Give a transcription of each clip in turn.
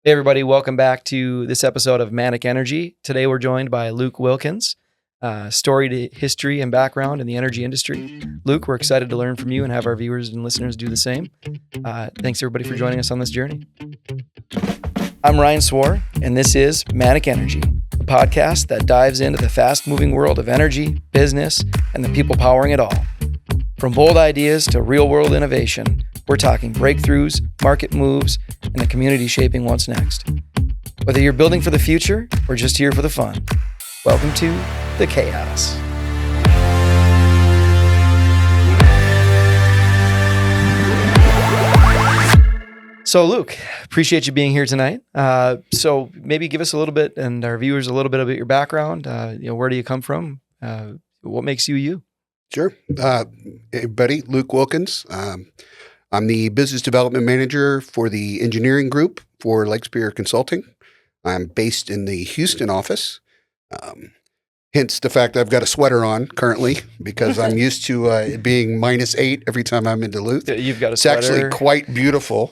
Hey everybody, welcome back to this episode of Manic Energy. Today we're joined by Luke Wilkens, storied history and background in the energy industry. Luke, we're excited to learn from you and have our viewers and listeners do the same. Thanks everybody for joining us on this journey. I'm Ryan Swore, and this is Manic Energy, the podcast that dives into the fast-moving world of energy, business, and the people powering it all. From bold ideas to real-world innovation, we're talking breakthroughs, market moves, and the community shaping what's next. Whether you're building for the future or just here for the fun, welcome to the chaos. So Luke, appreciate you being here tonight. So maybe give us a little bit and our viewers a little bit about your background. Where do you come from? What makes you you? Sure. Hey, buddy, Luke Wilkens. I'm the business development manager for the engineering group for Lake Superior Consulting. I'm based in the Houston office. Hence the fact I've got a sweater on currently because I'm used to it being -8 every time I'm in Duluth. You've got a It's sweater. actually quite beautiful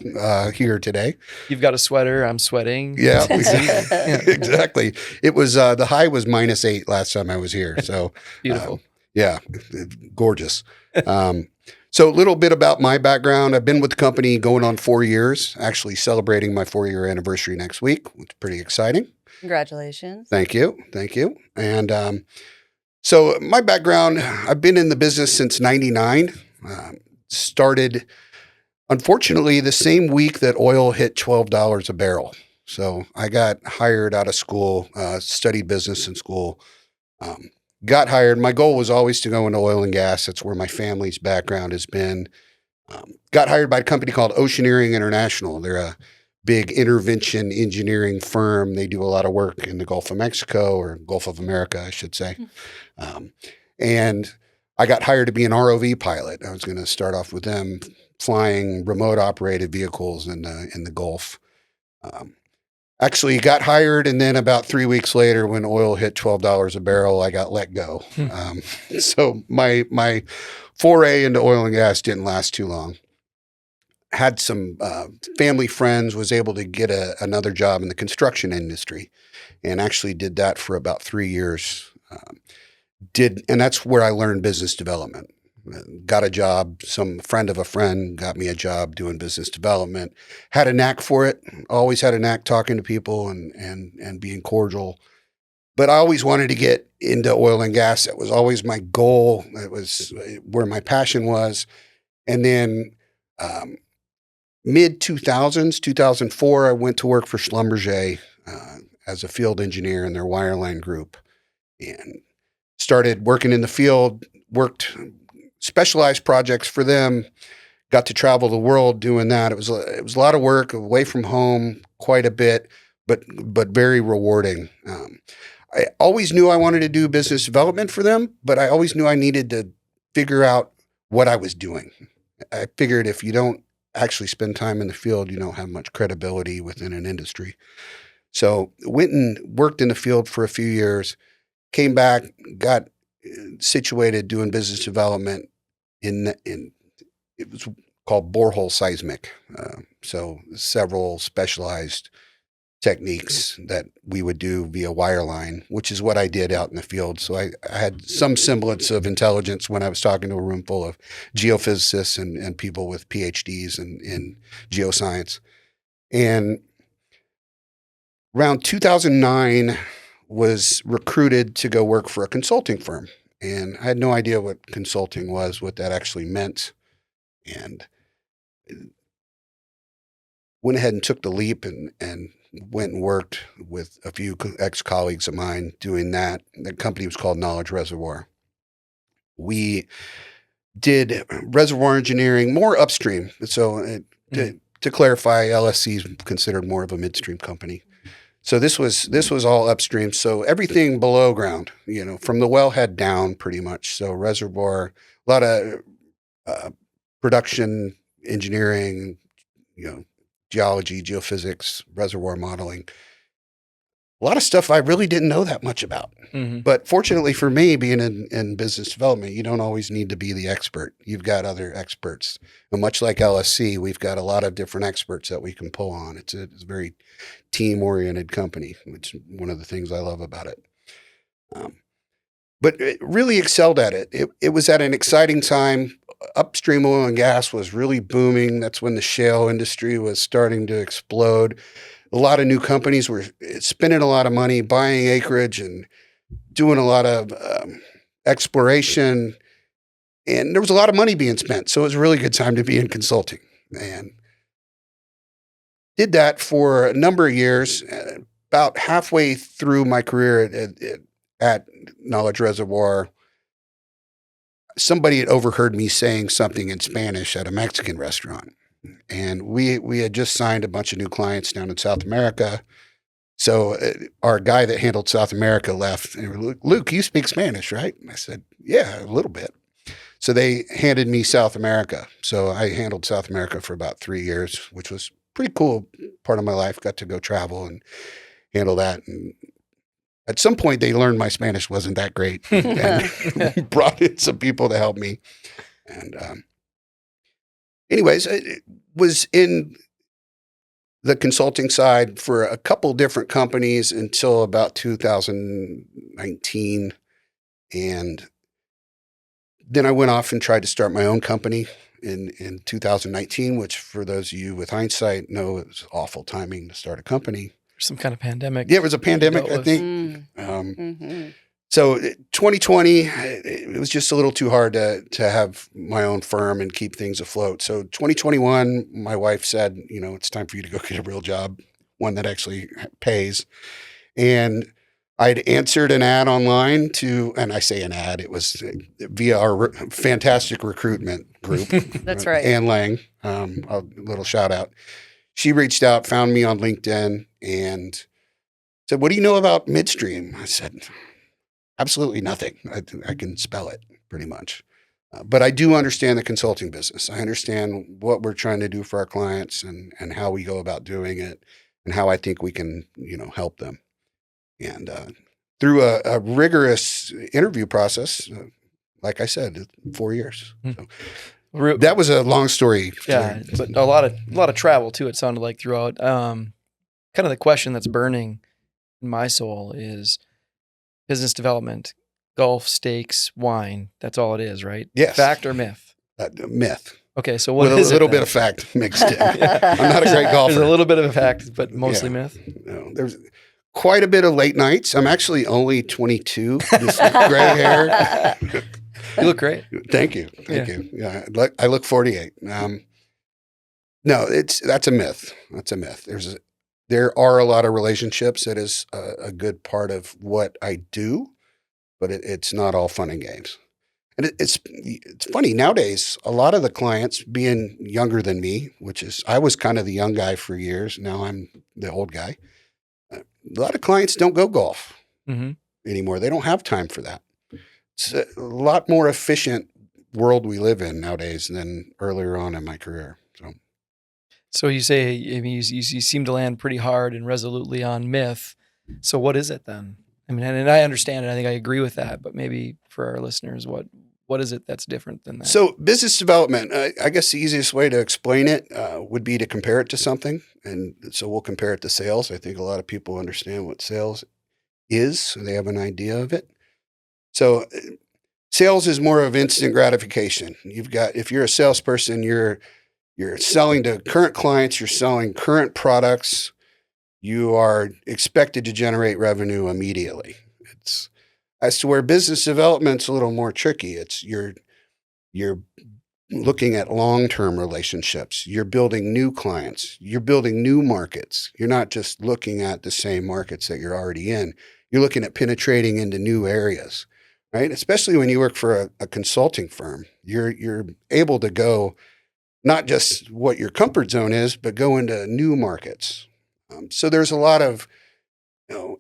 here today. You've got a sweater. I'm sweating. Yeah, exactly. It was the high was -8 last time I was here. So Beautiful. yeah, gorgeous. So a little bit about my background. I've been with the company going on 4 years, actually celebrating my 4-year anniversary next week. It's pretty exciting. Congratulations. Thank you. Thank you. And so my background, I've been in the business since 99. Started, unfortunately, the same week that oil hit $12 a barrel. So I got hired out of school, studied business in school, got hired. My goal was always to go into oil and gas. That's where my family's background has been. Got hired by a company called Oceaneering International. They're a big intervention engineering firm. They do a lot of work in the Gulf of Mexico or Gulf of America, I should say. And I got hired to be an ROV pilot. I was going to start off with them flying remote operated vehicles in the Gulf. Actually got hired, and then about 3 weeks later, when oil hit $12 a barrel, I got let go. So my foray into oil and gas didn't last too long. Had some family friends, was able to get another job in the construction industry, and actually did that for about 3 years. And that's where I learned business development. Got a job, some friend of a friend got me a job doing business development. Had a knack for it, always had a knack talking to people and being cordial. But I always wanted to get into oil and gas. That was always my goal. It was where my passion was. And then mid-2000s, 2004, I went to work for Schlumberger as a field engineer in their wireline group and started working in the field, worked specialized projects for them, got to travel the world doing that. It was a lot of work away from home, quite a bit, but very rewarding. I always knew I wanted to do business development for them, but I always knew I needed to figure out what I was doing. I figured if you don't actually spend time in the field, you don't have much credibility within an industry. So went and worked in the field for a few years, came back, got situated doing business development in it was called borehole seismic. So several specialized techniques that we would do via wireline, which is what I did out in the field. So I had some semblance of intelligence when I was talking to a room full of geophysicists and people with PhDs in geoscience. And around 2009 was recruited to go work for a consulting firm. And I had no idea what consulting was, what that actually meant. And went ahead and took the leap and went and worked with a few ex-colleagues of mine doing that. The company was called Knowledge Reservoir. We did reservoir engineering, more upstream. So to clarify, LSC is considered more of a midstream company. So this was all upstream. So everything below ground, from the wellhead down pretty much. So reservoir, a lot of production engineering, geology, geophysics, reservoir modeling. a lot of stuff I really didn't know that much about. Mm-hmm. But fortunately for me, being in business development, you don't always need to be the expert. You've got other experts. And much like LSC, we've got a lot of different experts that we can pull on. It's a very team-oriented company, which is one of the things I love about it. But it really excelled at it. It was at an exciting time. Upstream oil and gas was really booming. That's when the shale industry was starting to explode. A lot of new companies were spending a lot of money buying acreage and doing a lot of exploration. And there was a lot of money being spent. So it was a really good time to be in consulting. And did that for a number of years. About halfway through my career at Knowledge Reservoir, somebody had overheard me saying something in Spanish at a Mexican restaurant. And we had just signed a bunch of new clients down in South America. So our guy that handled South America left. And he was, Luke, you speak Spanish, right? And I said, yeah, a little bit. So they handed me South America. So I handled South America for about 3 years, which was a pretty cool part of my life. Got to go travel and handle that. And at some point, they learned my Spanish wasn't that great and brought in some people to help me. And anyways, it was in the consulting side for a couple different companies until about 2019. And then I went off and tried to start my own company in 2019, which for those of you with hindsight know it was awful timing to start a company. Some kind of pandemic. Yeah, it was a pandemic, I think. So 2020, it was just a little too hard to have my own firm and keep things afloat. So 2021, my wife said, you know, it's time for you to go get a real job, one that actually pays. And I'd answered an ad online and I say an ad, it was via our fantastic recruitment group. That's right. Ann Lang, a little shout out. She reached out, found me on LinkedIn and said, what do you know about midstream? I said, absolutely nothing. I can spell it pretty much. But I do understand the consulting business. I understand what we're trying to do for our clients and how we go about doing it and how I think we can, you know, help them. And through a rigorous interview process, like I said, 4 years. So that was a long story. Yeah, but a lot of travel too. It sounded like throughout. Kind of the question that's burning in my soul is business development, golf, steaks, wine. That's all it is, right? Yes. Fact or myth? Myth. Okay, so what with is a little it bit of fact mixed in. I'm not a great golfer. There's a little bit of a fact, but mostly myth. No, there's quite a bit of late nights. I'm actually only 22. This gray hair. You look great. Thank you. Thank you. Yeah, I look 48. No, that's a myth. That's a myth. There are a lot of relationships. That is a good part of what I do, but it's not all fun and games. And it's funny nowadays. A lot of the clients, being younger than me, which is I was kind of the young guy for years. Now I'm the old guy. A lot of clients don't go golf anymore. They don't have time for that. It's a lot more efficient world we live in nowadays than earlier on in my career. So you say, I mean, you seem to land pretty hard and resolutely on myth. So what is it then? I mean, and I understand it. I think I agree with that. But maybe for our listeners, what is it that's different than that? So business development, I guess the easiest way to explain it would be to compare it to something. And so we'll compare it to sales. I think a lot of people understand what sales is. So they have an idea of it. So sales is more of instant gratification. If you're a salesperson, you're selling to current clients, you're selling current products, you are expected to generate revenue immediately. It's as to where business development's a little more tricky. It's you're looking at long-term relationships. You're building new clients. You're building new markets. You're not just looking at the same markets that you're already in. You're looking at penetrating into new areas, right? Especially when you work for a consulting firm, you're able to go not just what your comfort zone is, but go into new markets. So there's a lot of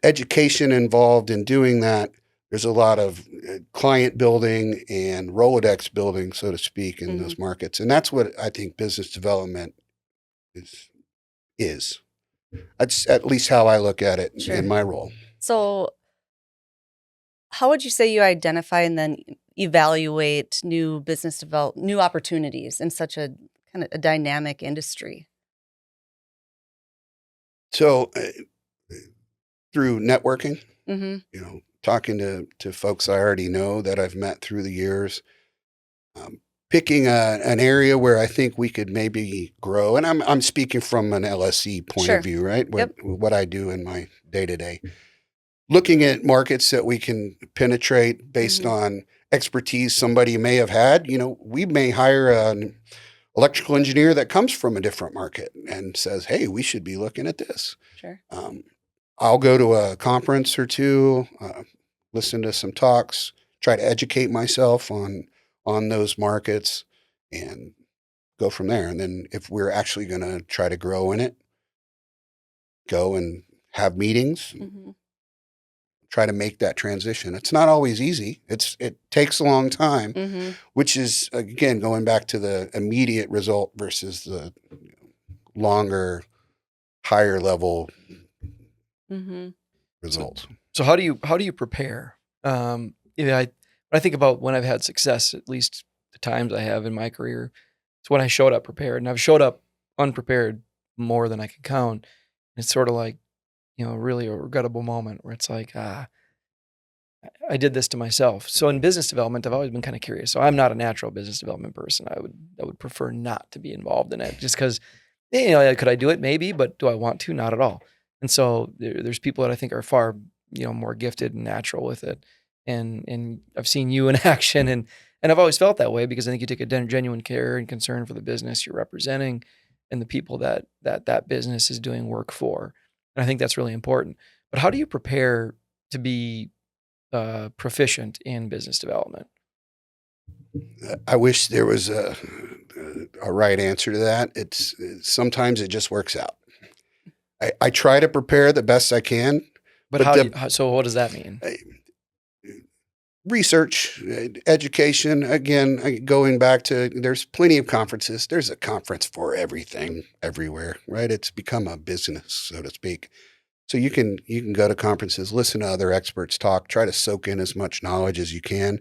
education involved in doing that. There's a lot of client building and Rolodex building, so to speak, in those markets. And that's what I think business development is. That's at least how I look at it Sure. in my role. So how would you say you identify and then evaluate new new opportunities in such a kind of a dynamic industry? So through networking, Mm-hmm. talking to folks I already know that I've met through the years, picking an area where I think we could maybe grow. And I'm speaking from an LSE point Sure. of view, right? Yep. What I do in my day-to-day. Looking at markets that we can penetrate based Mhm. on expertise somebody may have had. We may hire an electrical engineer that comes from a different market and says, hey, we should be looking at this. Sure. I'll go to a conference or two, listen to some talks, try to educate myself on those markets and go from there. And then if we're actually going to try to grow in it, go and have meetings, Mhm. try to make that transition. It's not always easy. It takes a long time, Mhm. which is, again, going back to the immediate result versus the longer, higher level Mhm. results. So how do you prepare? When I think about when I've had success, at least the times I have in my career, it's when I showed up prepared, and I've showed up unprepared more than I can count. It's sort of like, really a regrettable moment where it's like, I did this to myself. So in business development, I've always been kind of curious. So I'm not a natural business development person. I would prefer not to be involved in it, just because, could I do it? Maybe, but do I want to? Not at all. And so there's people that I think are far, more gifted and natural with it. And I've seen you in action, and I've always felt that way because I think you take a genuine care and concern for the business you're representing and the people that business is doing work for. And I think that's really important. But how do you prepare to be proficient in business development? I wish there was a right answer to that. Sometimes it just works out. I try to prepare the best I can, But so what does that mean? Research, education. Again, going back to, there's plenty of conferences. There's a conference for everything, everywhere, right? It's become a business, so to speak. So you can go to conferences, listen to other experts talk, try to soak in as much knowledge as you can.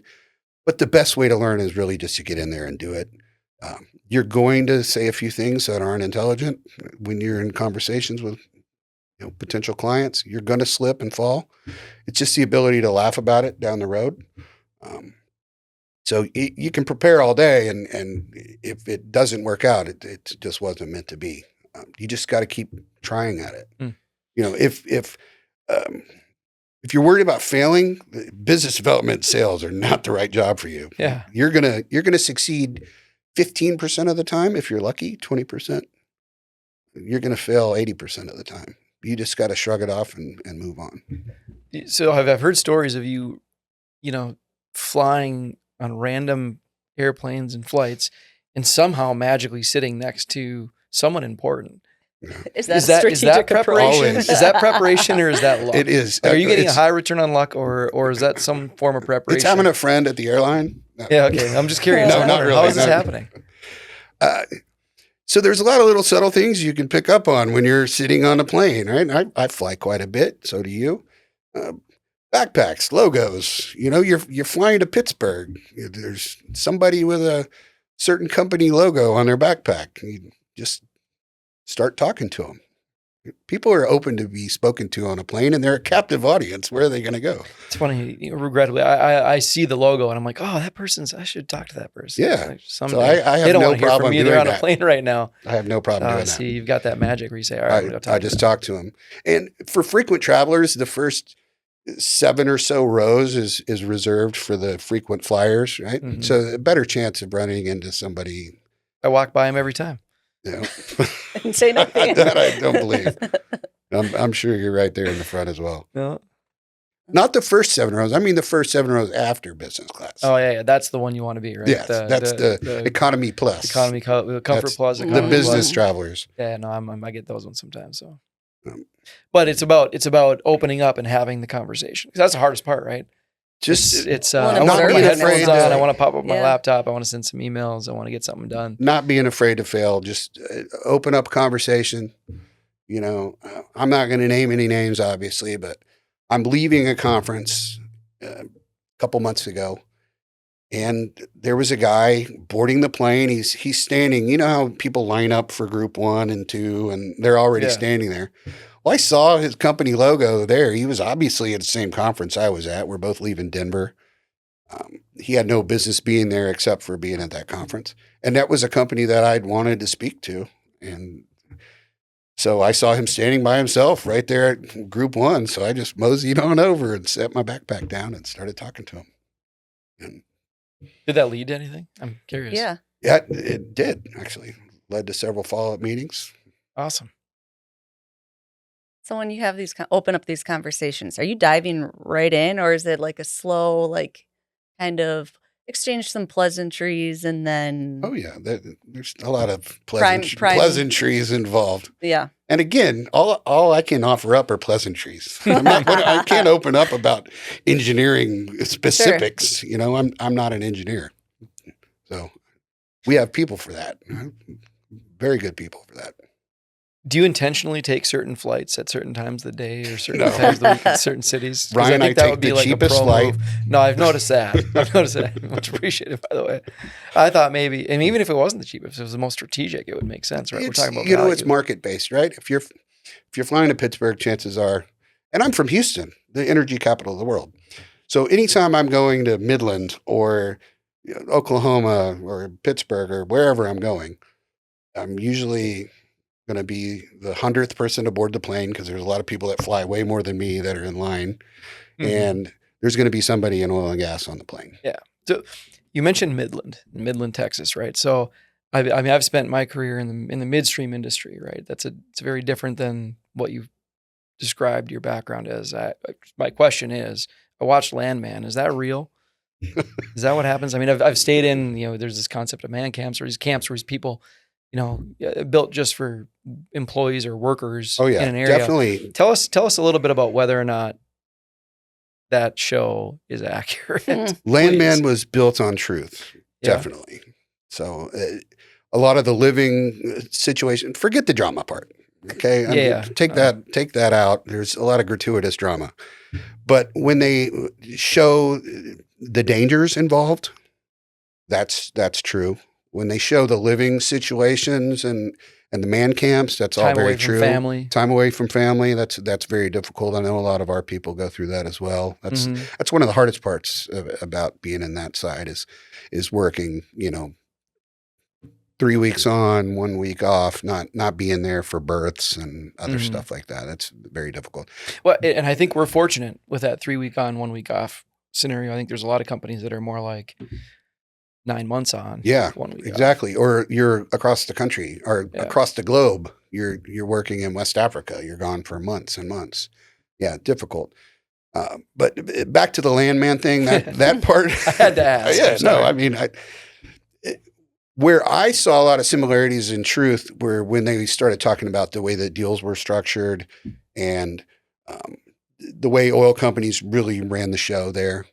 But the best way to learn is really just to get in there and do it. You're going to say a few things that aren't intelligent when you're in conversations with potential clients. You're going to slip and fall. It's just the ability to laugh about it down the road. So you can prepare all day, and if it doesn't work out, it just wasn't meant to be. You just got to keep trying at it. Mm. If you're worried about failing, business development sales are not the right job for you. Yeah. You're gonna succeed 15% of the time if you're lucky. 20%, you're gonna fail 80% of the time. You just got to shrug it off and move on. So I've heard stories of you, flying on random airplanes and flights, and somehow magically sitting next to someone important. Is that Is that strategic preparation? Always. Is that preparation or is that luck? It is. Like, are you getting a high return on luck, or is that some form of preparation? It's having a friend at the airline. No. Yeah, okay. I'm just curious. No, not really. How is this happening? So there's a lot of little subtle things you can pick up on when you're sitting on a plane, right? I fly quite a bit. So do you. Backpacks, logos. You're flying to Pittsburgh. There's somebody with a certain company logo on their backpack. You just start talking to them. People are open to be spoken to on a plane, and they're a captive audience. Where are they going to go? It's funny. Regrettably, I see the logo and I'm like, oh, I should talk to that person. Yeah. Like, So someday. I have They don't no want to hear from problem me. doing They're on that. a plane right now. I have no problem doing that. See, you've got that magic where you say, all right, I'm going to go talk I to just them. talk to them. And for frequent travelers, the first 7 or so rows is reserved for the frequent flyers, right? Mhm. So a better chance of running into somebody. I walk by them every time. And say nothing. That I don't believe. I'm sure you're right there in the front as well. No. Not the first 7 rows. I mean the first 7 rows after business class. Oh yeah, that's the one you want to be, right? Yes, that's the economy plus. Economy, comfort That's plus, the economy business plus. travelers. Yeah, no, I get those ones sometimes. So, but it's about opening up and having the conversation, because that's the hardest part, right? Just It's Well, I and want to not put my being headphones afraid on. to- I want to pop up my Yeah. laptop. I want to send some emails. I want to get something done. not being afraid to fail. Just open up conversation. I'm not going to name any names, obviously, but I'm leaving a conference a couple months ago, and there was a guy boarding the plane. He's standing. You know how people line up for group 1 and 2, and they're already standing there. Well, I saw his company logo there. He was obviously at the same conference I was at. We're both leaving Denver. He had no business being there except for being at that conference. And that was a company that I'd wanted to speak to. And so I saw him standing by himself right there at group 1. So I just moseyed on over and set my backpack down and started talking to him. And did that lead to anything? I'm curious. Yeah. Yeah, it did actually. Led to several follow-up meetings. Awesome. So when you have these open up these conversations, are you diving right in, or is it like a slow, like kind of exchange some pleasantries and then? Oh yeah, there's a lot of Prime- pleasantries involved. Yeah. And again, all I can offer up are pleasantries. I can't open up about engineering specifics. Sure. I'm not an engineer, so we have people for that. Very good people for that. Do you intentionally take certain flights at certain times of the day or certain times of the week in certain cities? Ryan, I take the cheapest flight. No, I've noticed that. Much appreciated, by the way. I thought maybe, and even if it wasn't the cheapest, if it was the most strategic, it would make sense, right? We're talking about value. It's market based, right? If you're flying to Pittsburgh, chances are, and I'm from Houston, the energy capital of the world. So anytime I'm going to Midland or Oklahoma or Pittsburgh or wherever I'm going, I'm usually going to be the 100th person to board the plane because there's a lot of people that fly way more than me that are in line. Mm-hmm. And there's going to be somebody in oil and gas on the plane. Yeah. So you mentioned Midland, Texas, right? So I've spent my career in the midstream industry, right? It's very different than what you've described your background as. My question is, I watched Landman. Is that real? Is that what happens? I mean, I've stayed in, there's this concept of man camps or these camps where these people, built just for employees or workers in an area. Definitely. Tell us a little bit about whether or not that show is accurate. Landman was built on truth, definitely. So a lot of the living situation, forget the drama part. Okay. Take that out. There's a lot of gratuitous drama, but when they show the dangers involved, that's true. When they show the living situations and the man camps, that's all very true. Time away from family. That's very difficult. I know a lot of our people go through that as well. That's one of the hardest parts about being in that side is working, 3 weeks on, 1 week off, not being there for births and other stuff like that. That's very difficult. Well, and I think we're fortunate with that 3 week on, 1 week off scenario. I think there's a lot of companies that are more like 9 months on. Yeah, 1 week exactly. Off. Or you're across the country or across the globe. You're working in West Africa. You're gone for months and months. Yeah, difficult. But back to the Landman thing, that part. I had to ask. Where I saw a lot of similarities in truth were when they started talking about the way that deals were structured and the way oil companies really ran the show there.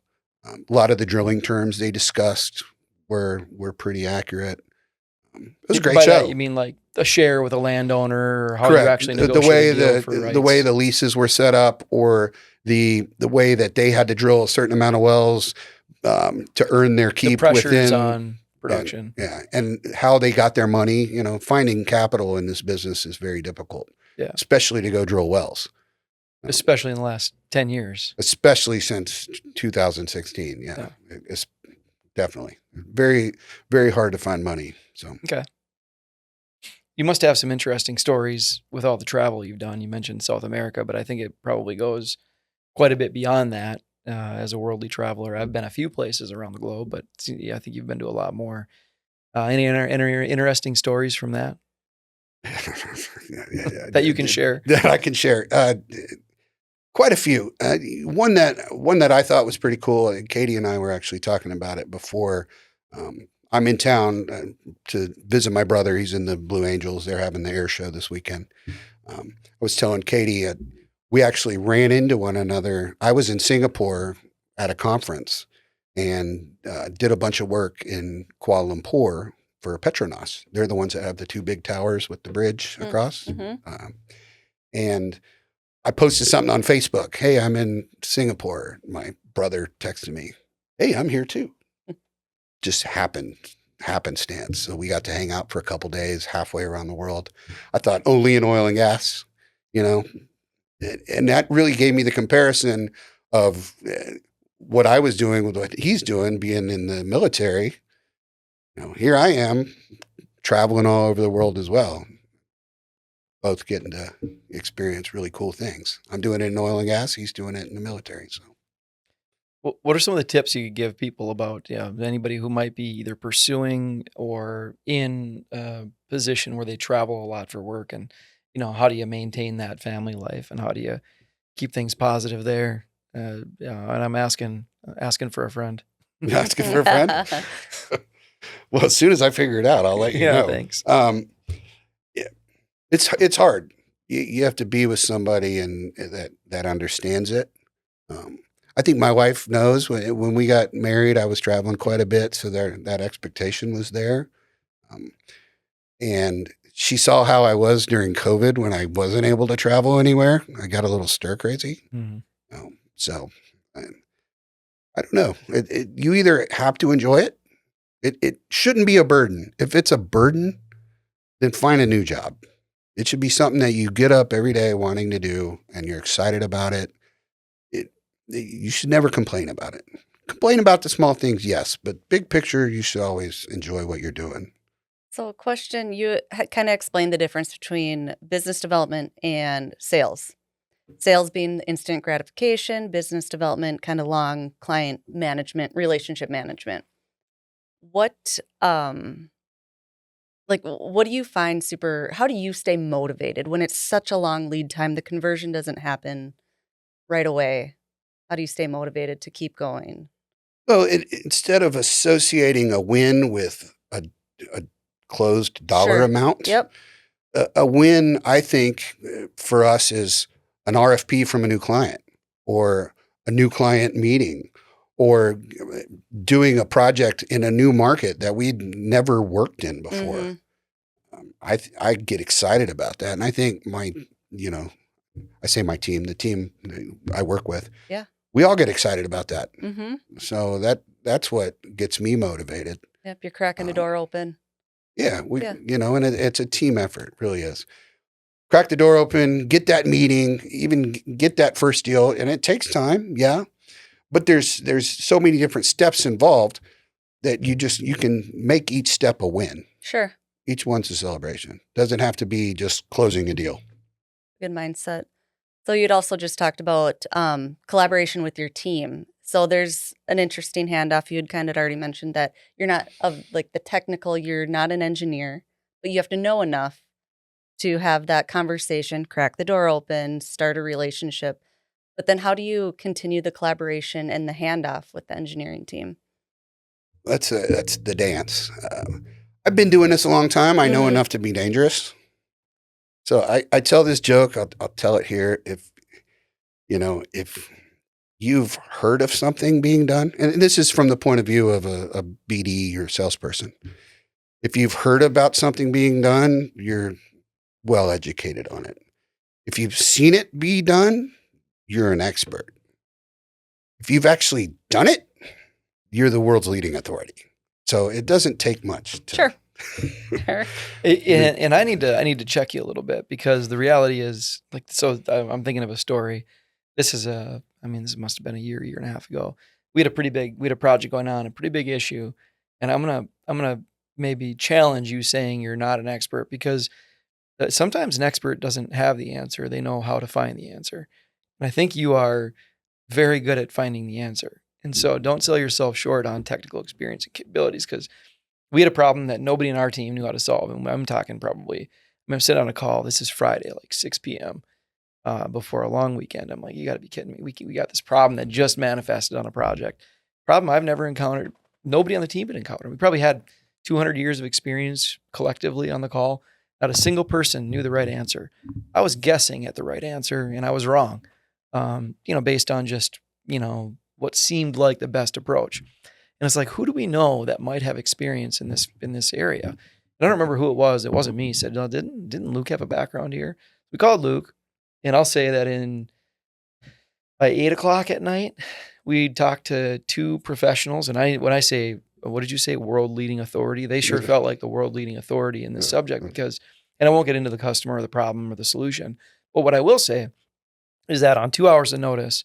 A lot of the drilling terms they discussed were pretty accurate. It was a great show. That, you mean like a share with a landowner, or how Correct. you actually negotiate the way the leases were set up, or the way that they had to drill a certain amount of wells to earn their keep the pressures within on production. And how they got their money. Finding capital in this business is very difficult. Yeah, especially to go drill wells. Especially in the last 10 years. Especially since 2016. Yeah. It's definitely very, very hard to find money. So okay. You must have some interesting stories with all the travel you've done. You mentioned South America, but I think it probably goes quite a bit beyond that. As a worldly traveler, I've been a few places around the globe, but I think you've been to a lot more. Any interesting stories from that? That you can share? That I can share. Quite a few. One that I thought was pretty cool, and Katie and I were actually talking about it before. I'm in town to visit my brother. He's in the Blue Angels. They're having the air show this weekend. I was telling Katie, we actually ran into one another. I was in Singapore at a conference and did a bunch of work in Kuala Lumpur for Petronas. They're the ones that have the two big towers with the bridge across. Mm-hmm. And I posted something on Facebook. Hey, I'm in Singapore. My brother texted me, hey, I'm here too. Just happenstance. So we got to hang out for a couple days halfway around the world. I thought only in oil and gas, you know, and that really gave me the comparison of what I was doing with what he's doing, being in the military. Here I am traveling all over the world as well, both getting to experience really cool things. I'm doing it in oil and gas. He's doing it in the military. So, what are some of the tips you could give people about anybody who might be either pursuing or in a position where they travel a lot for work, and how do you maintain that family life, and how do you keep things positive there? And I'm asking for a friend. Asking for a friend? Well, as soon as I figure it out, I'll let you know. Thanks. Yeah, it's hard. You have to be with somebody that understands it. I think my wife knows when we got married, I was traveling quite a bit. So that expectation was there. And she saw how I was during COVID when I wasn't able to travel anywhere. I got a little stir crazy. Mm-hmm. So I don't know. You either have to enjoy it. It shouldn't be a burden. If it's a burden, then find a new job. It should be something that you get up every day wanting to do and you're excited about it. You should never complain about it. Complain about the small things, yes, but big picture, you should always enjoy what you're doing. So, a question, you kind of explained the difference between business development and sales. Sales being instant gratification, business development, kind of long client management, relationship management. What do you find how do you stay motivated when it's such a long lead time? The conversion doesn't happen right away. How do you stay motivated to keep going? Well, instead of associating a win with a closed dollar amount, yep. A win, I think, for us is an RFP from a new client or a new client meeting or doing a project in a new market that we'd never worked in before. Mm-hmm. I get excited about that. And I think I say my team, the team I work with, we all get excited about that. Mm-hmm. So that's what gets me motivated. Yep, you're cracking the door open. Yeah, and it's a team effort, it really is. Crack the door open, get that meeting, even get that first deal, and it takes time, yeah. But there's so many different steps involved that you can make each step a win. Sure. Each one's a celebration. Doesn't have to be just closing a deal. Good mindset. So you'd also just talked about collaboration with your team. So there's an interesting handoff. You'd kind of already mentioned that you're not the technical, you're not an engineer, but you have to know enough to have that conversation, crack the door open, start a relationship. But then how do you continue the collaboration and the handoff with the engineering team? That's the dance. I've been doing this a long time. I know enough to be dangerous. So I tell this joke. I'll tell it here. If you've heard of something being done, and this is from the point of view of a BD or salesperson. If you've heard about something being done, you're well educated on it. If you've seen it be done, you're an expert. If you've actually done it, you're the world's leading authority. So it doesn't take much. Sure. And I need to check you a little bit, because the reality is, I'm thinking of a story. This must have been a year and a half ago. We had a project going on, a pretty big issue. And I'm going to maybe challenge you saying you're not an expert, because sometimes an expert doesn't have the answer. They know how to find the answer. And I think you are very good at finding the answer. And so don't sell yourself short on technical experience and capabilities, because we had a problem that nobody in our team knew how to solve. And I'm talking I'm sitting on a call. This is Friday, 6 p.m. Before a long weekend. I'm like, you got to be kidding me. We got this problem that just manifested on a project. Problem I've never encountered. Nobody on the team had encountered. We probably had 200 years of experience collectively on the call. Not a single person knew the right answer. I was guessing at the right answer, and I was wrong. Based on just, what seemed like the best approach. And it's like, who do we know that might have experience in this area? I don't remember who it was. It wasn't me. He said, no, didn't Luke have a background here? We called Luke. And I'll say that by 8:00 at night, we talked to 2 professionals. And when I say, what did you say? World leading authority. They sure felt like the world leading authority in this subject because, and I won't get into the customer or the problem or the solution, but what I will say is that on 2 hours of notice,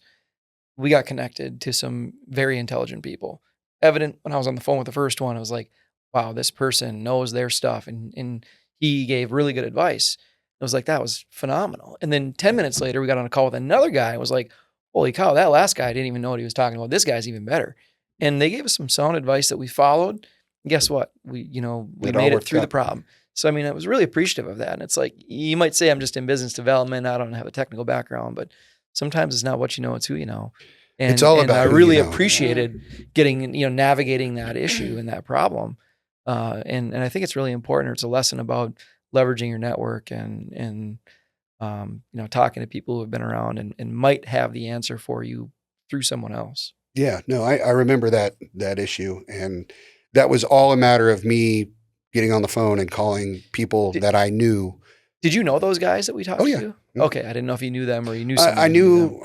we got connected to some very intelligent people. Evident when I was on the phone with the first one, I was like, wow, this person knows their stuff. And he gave really good advice. I was like, that was phenomenal. And then 10 minutes later, we got on a call with another guy. I was like, holy cow, that last guy didn't even know what he was talking about. This guy's even better. And they gave us some sound advice that we followed. And guess what? We made it through the problem. So, I mean, I was really appreciative of that. And it's like, you might say I'm just in business development. I don't have a technical background, but sometimes it's not what you know, it's who you know. And it's all about I who really you know. appreciated getting, navigating that issue and that problem. And I think it's really important. It's a lesson about leveraging your network and talking to people who have been around and might have the answer for you through someone else. Yeah, no, I remember that issue. And that was all a matter of me getting on the phone and calling people that I knew. Did you know those guys that we talked to? Yeah. Okay. I didn't know if you knew them or you knew somebody. I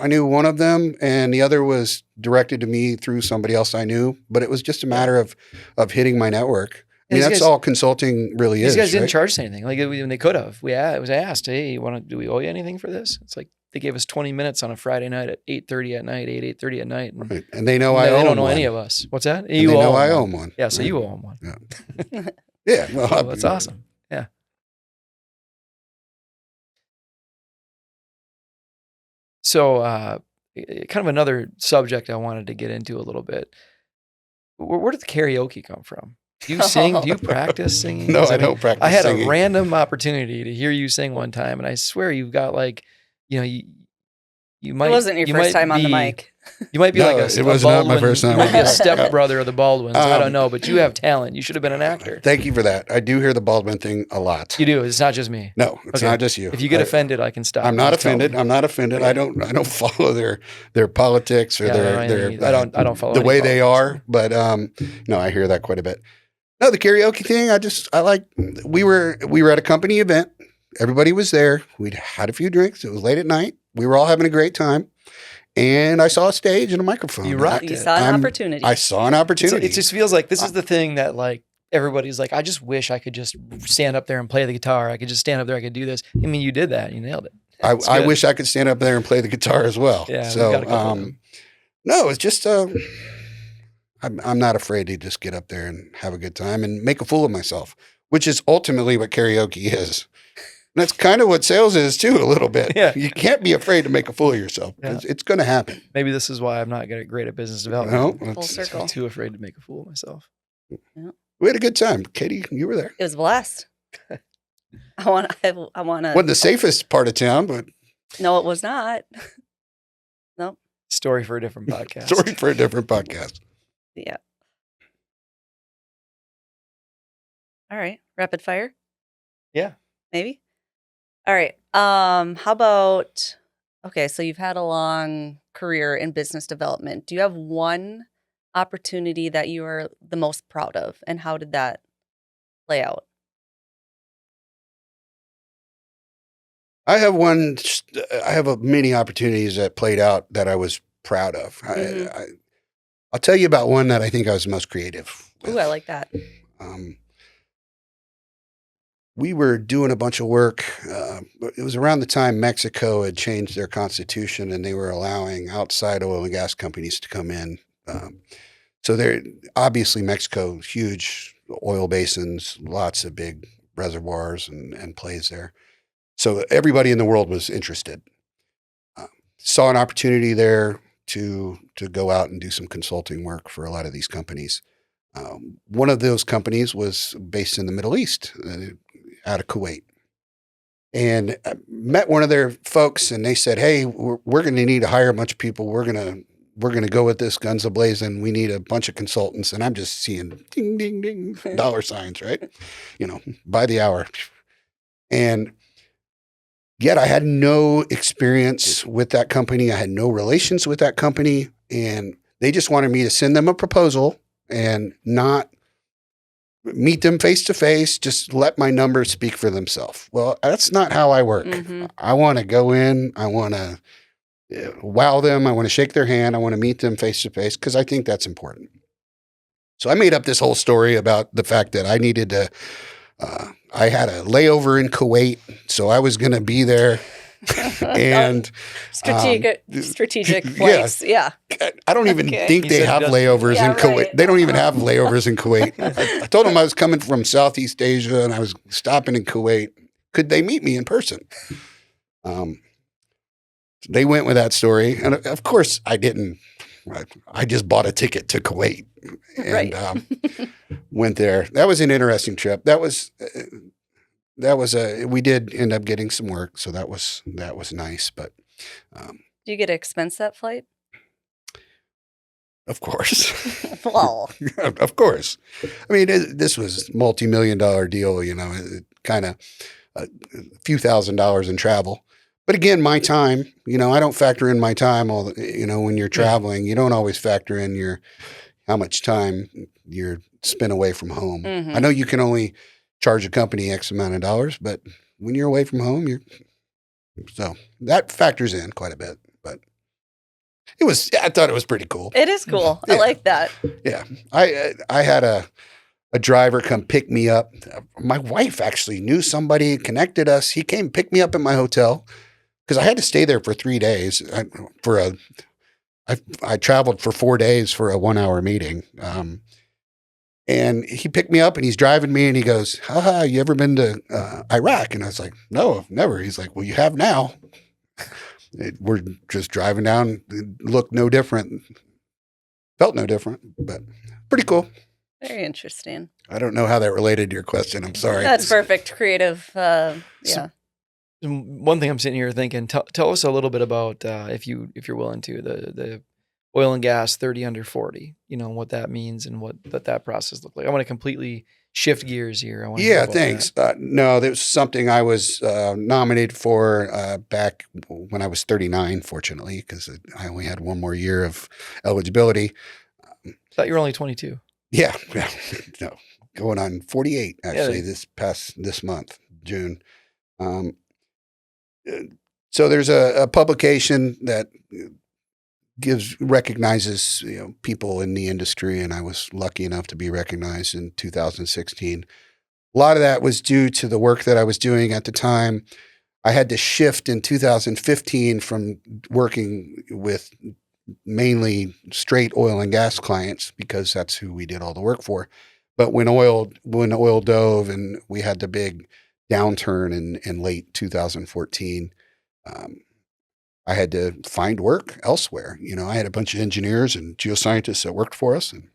knew one of them, and the other was directed to me through somebody else I knew, but it was just a matter of hitting my network. I mean, that's all consulting really is. These guys didn't right? charge us anything. Like when they could have. It was asked, hey, do we owe you anything for this? It's like they gave us 20 minutes on a Friday night at 8:30 at night, 8:30 at night. And, right. And they know I own one. They don't know any of us. What's that? They know I own one. Yeah, so you own one. Yeah. Yeah. Well, that's awesome. Yeah. So kind of another subject I wanted to get into a little bit. Where did the karaoke come from? Do you sing? Do you practice singing? No, I don't practice I had singing. a random opportunity to hear you sing one time, and I swear you've got like, you might. It wasn't your first time on the mic. You might be No, like it was not my first time. You might be a stepbrother of the Baldwins. I don't know, but you have talent. You should have been an actor. Thank you for that. I do hear the Baldwin thing a lot. You do. It's not just me. No, it's Okay. not just you. If you get offended, I can stop. I'm not Just tell offended. me. I'm not offended. Okay. I don't follow their politics or their I don't follow the any way they politics. are. But no, I hear that quite a bit. No, the karaoke thing. I like. We were at a company event. Everybody was there. We'd had a few drinks. It was late at night. We were all having a great time. And I saw a stage and a microphone. You rocked it. You saw an opportunity. I saw an opportunity. It just feels like this is the thing that like everybody's like, I just wish I could just stand up there and play the guitar. I could just stand up there. I could do this. I mean, you did that. You nailed it. I wish I could stand up there and play the guitar as well. Yeah. So, we've got a couple of them. no, it's just, I'm not afraid to just get up there and have a good time and make a fool of myself, which is ultimately what karaoke is. And that's kind of what sales is too, a little bit. Yeah. You can't be afraid to make a fool of yourself. Yeah. It's going to happen. Maybe this is why I'm not great at business development. No, Full circle. I'm too afraid to make a fool of myself. we had a good time. Katie, you were there. It was a blast. I want to. Wasn't the safest part of town, but No, it was not. No. Story for a different podcast. story for a different podcast. Yeah. All right. Rapid fire. Yeah. Maybe. All right. How about, okay, so you've had a long career in business development. Do you have one opportunity that you are the most proud of, and how did that play out? I have many opportunities that played out that I was proud of. I'll tell you about one that I think I was the most creative with. Ooh, I like that. We were doing a bunch of work. It was around the time Mexico had changed their constitution and they were allowing outside oil and gas companies to come in. So there, obviously Mexico, huge oil basins, lots of big reservoirs and plays there. So everybody in the world was interested. Saw an opportunity there to go out and do some consulting work for a lot of these companies. One of those companies was based in the Middle East, out of Kuwait. And I met one of their folks and they said, hey, we're going to need to hire a bunch of people. We're going to go with this guns a-blazing. We need a bunch of consultants. And I'm just seeing ding, ding, ding, dollar signs, right? By the hour. And yet I had no experience with that company. I had no relations with that company. And they just wanted me to send them a proposal and not meet them face to face, just let my numbers speak for themselves. Well, that's not how I work. I want to go in, I want to wow them, I want to shake their hand, I want to meet them face to face because I think that's important. So I made up this whole story about the fact that I needed to, I had a layover in Kuwait, so I was going to be there. And strategic flights. Yeah. I don't even think He they said have just- layovers in Yeah, Kuwait. right. They don't even have layovers in Kuwait. I told them I was coming from Southeast Asia and I was stopping in Kuwait. Could they meet me in person? They went with that story. And of course I didn't. I just bought a ticket to Kuwait and went there. That was an interesting trip. We did end up getting some work. So that was nice. But Do you get to expense that flight? of course. Well, Of course. I mean, this was multi-million-dollar deal, kind of a few $1,000s in travel. But again, my time, I don't factor in my time when you're traveling, you don't always factor in how much time you're spent away from home. I know you can only charge a company X amount of dollars, but when you're away from home, so that factors in quite a bit. But I thought it was pretty cool. it is cool. Yeah. I like that. Yeah. I had a driver come pick me up. My wife actually knew somebody, connected us. He came pick me up at my hotel because I had to stay there for 3 days I traveled for 4 days for a 1-hour meeting. And he picked me up and he's driving me and he goes, haha, you ever been to Iraq? And I was like, no, never. He's like, well, you have now. We're just driving down. It looked no different. Felt no different, but pretty cool. Very interesting. I don't know how that related to your question. I'm sorry. That's perfect. Creative. Yeah. One thing I'm sitting here thinking, tell us a little bit about, if you're willing to, the oil and gas 30 under 40, what that means and what that process looked like. I want to completely shift gears here. Yeah, thanks. No, that was something I was nominated for back when I was 39, fortunately, because I only had one more year of eligibility. Thought you were only 22. Yeah. No, going on 48, actually, this month, June. So there's a publication that recognizes people in the industry, and I was lucky enough to be recognized in 2016. A lot of that was due to the work that I was doing at the time. I had to shift in 2015 from working with mainly straight oil and gas clients because that's who we did all the work for. But when oil dove and we had the big downturn in late 2014, I had to find work elsewhere. I had a bunch of engineers and geoscientists that worked for us, and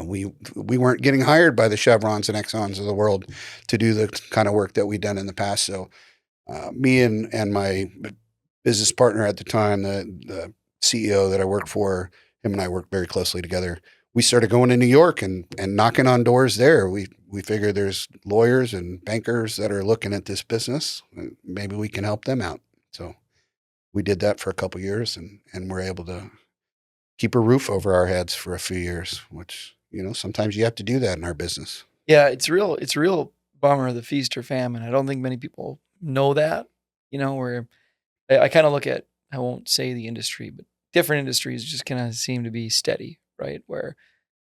we weren't getting hired by the Chevrons and Exxons of the world to do the kind of work that we'd done in the past. So me and my business partner at the time, the CEO that I worked for, him and I worked very closely together. We started going to New York and knocking on doors there. We figured there's lawyers and bankers that are looking at this business. Maybe we can help them out. So we did that for a couple of years and we're able to keep a roof over our heads for a few years, which, sometimes you have to do that in our business. Yeah, it's real bummer, the feast or famine. I don't think many people know that, where I kind of look at, I won't say the industry, but different industries just kind of seem to be steady, right? Where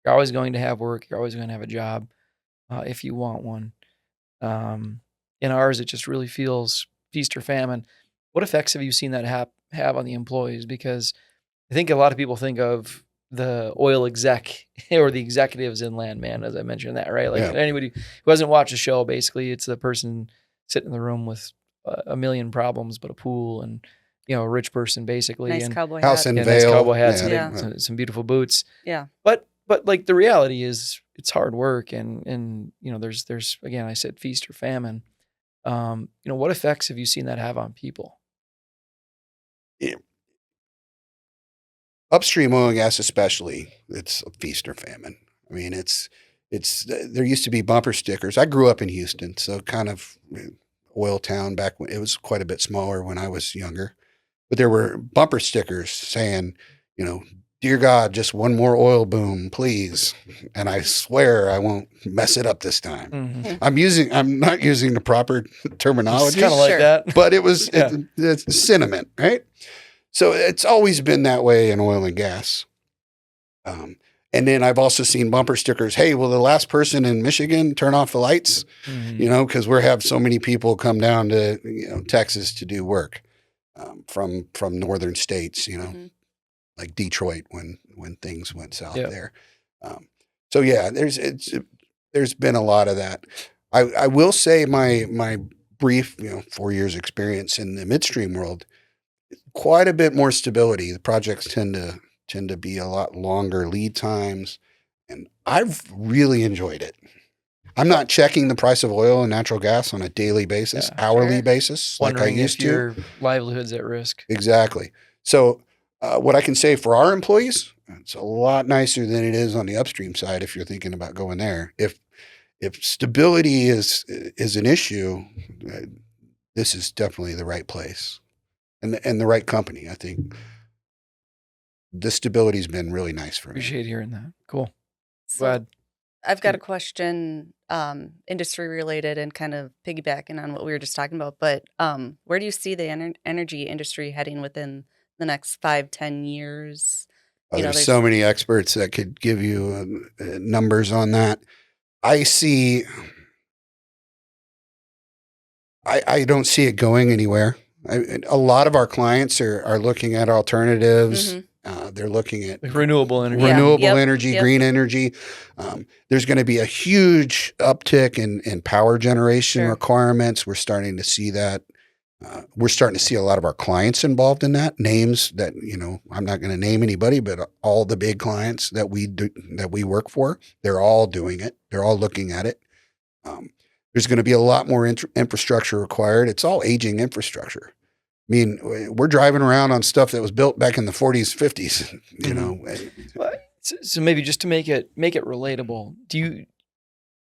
you're always going to have work, you're always going to have a job if you want one. In ours, it just really feels feast or famine. What effects have you seen that have on the employees? Because I think a lot of people think of the oil exec or the executives in Landman, as I mentioned that, right? Like anybody who hasn't watched the show, basically it's the person sitting in the room with a million problems, but a pool and, a rich person basically. Nice and cowboy house hat. and nice veil. cowboy hats Yeah. and some beautiful boots. Yeah. But like the reality is it's hard work and there's again, I said feast or famine. What effects have you seen that have on people? Yeah. Upstream oil and gas, especially, it's a feast or famine. I mean, it's there used to be bumper stickers. I grew up in Houston, so kind of oil town back when it was quite a bit smaller when I was younger. But there were bumper stickers saying, dear God, just one more oil boom, please. And I swear I won't mess it up this time. Mm-hmm. I'm not using the proper terminology. It's kind of like Sure. that. But it was Yeah. it's sentiment, right? So it's always been that way in oil and gas. And then I've also seen bumper stickers. Hey, will the last person in Michigan turn off the lights? Mhm. You know, because we have so many people come down to Texas to do work from northern states. Like Detroit when things went south there. So yeah, there's been a lot of that. I will say my brief 4 years experience in the midstream world, quite a bit more stability. The projects tend to be a lot longer lead times, and I've really enjoyed it. I'm not checking the price of oil and natural gas on a daily basis, hourly Sure. basis, like I Wondering used if to. your livelihood's at risk. Exactly. So what I can say for our employees, it's a lot nicer than it is on the upstream side if you're thinking about going there. If stability is an issue, this is definitely the right place and the right company. I think the stability's been really nice for me. Appreciate hearing that. Cool. So Glad. I've got a question, industry related and kind of piggybacking on what we were just talking about. But where do you see the energy industry heading within the next 5-10 years? There's so many experts that could give you numbers on that. I don't see it going anywhere. A lot of our clients are looking at alternatives. They're looking at Like renewable energy. energy, green energy. There's going to be a huge uptick in power generation requirements. We're starting to see that. We're starting to see a lot of our clients involved in that. Names that I'm not going to name anybody, but all the big clients that we work for, they're all doing it. They're all looking at it. There's going to be a lot more infrastructure required. It's all aging infrastructure. I mean, we're driving around on stuff that was built back in the 40s, 50s. Well, so maybe just to make it relatable, do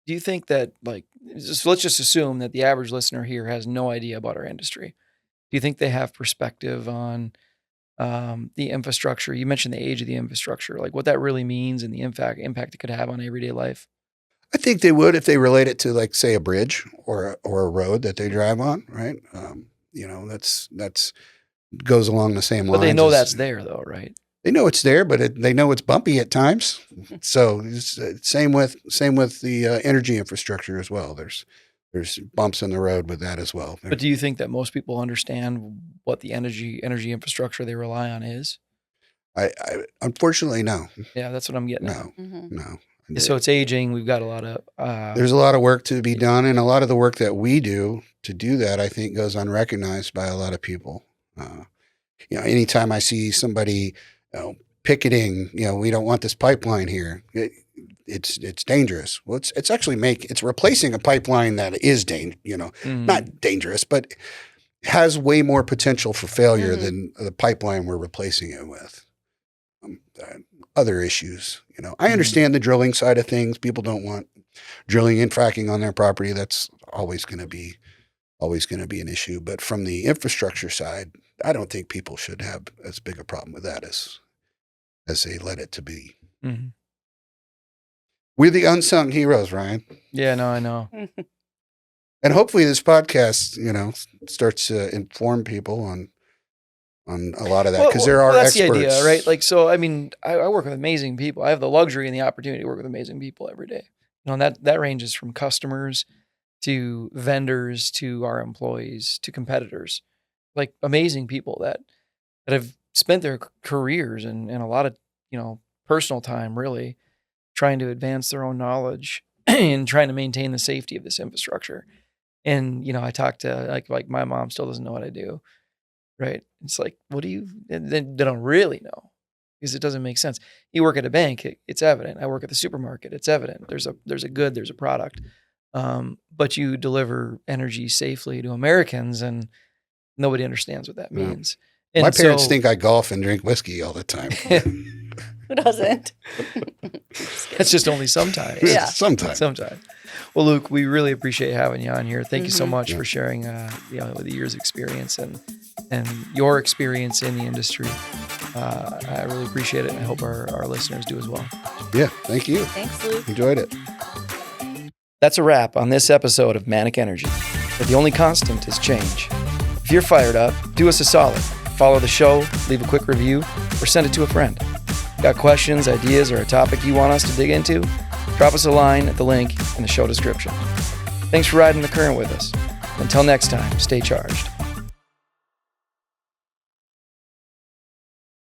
you think that let's just assume that the average listener here has no idea about our industry? Do you think they have perspective on the infrastructure? You mentioned the age of the infrastructure, like what that really means and the impact it could have on everyday life. I think they would if they relate it to, like, say, a bridge or a road that they drive on, right? That's goes along the same lines. But they know that's there, though, right? They know it's there, but they know it's bumpy at times. So it's same with the energy infrastructure as well. There's bumps in the road with that as well. But do you think that most people understand what the energy infrastructure they rely on is? I unfortunately no. Yeah, that's what I'm getting at. No. So it's aging. We've got a lot of there's a lot of work to be done, and a lot of the work that we do to do that, I think, goes unrecognized by a lot of people. Anytime I see somebody picketing, we don't want this pipeline here. It's dangerous. Well, it's actually it's replacing a pipeline that is not dangerous, but has way more potential for failure than the pipeline we're replacing it with. Other issues, I understand the drilling side of things. People don't want drilling and fracking on their property. That's always going to be an issue. But from the infrastructure side, I don't think people should have as big a problem with that as they let it to be. Mm-hmm. We're the unsung heroes, Ryan. Yeah, no, I know. And hopefully this podcast, starts to inform people on a lot of that, because there are that's experts. the idea, right? Like, so, I mean, I work with amazing people. I have the luxury and the opportunity to work with amazing people every day. And that ranges from customers to vendors to our employees to competitors, like amazing people that have spent their careers and a lot of, personal time really trying to advance their own knowledge and trying to maintain the safety of this infrastructure. And, I talk to like my mom still doesn't know what I do. Right. It's like, what do you, they don't really know because it doesn't make sense. You work at a bank, it's evident. I work at the supermarket, it's evident. There's a good, there's a product. But you deliver energy safely to Americans and nobody understands what that means. And my parents think I golf and drink whiskey all the time. Who doesn't? That's just only sometimes. Yeah. Sometimes. Well, Luke, we really appreciate having you on here. Thank you so much for sharing, the years experience and your experience in the industry. I really appreciate it, and I hope our listeners do as well. Yeah, thank you. Thanks, Luke. Enjoyed it. That's a wrap on this episode of Manic Energy, where the only constant is change. If you're fired up, do us a solid. Follow the show, leave a quick review, or send it to a friend. Got questions, ideas, or a topic you want us to dig into? Drop us a line at the link in the show description. Thanks for riding the current with us. Until next time, stay charged.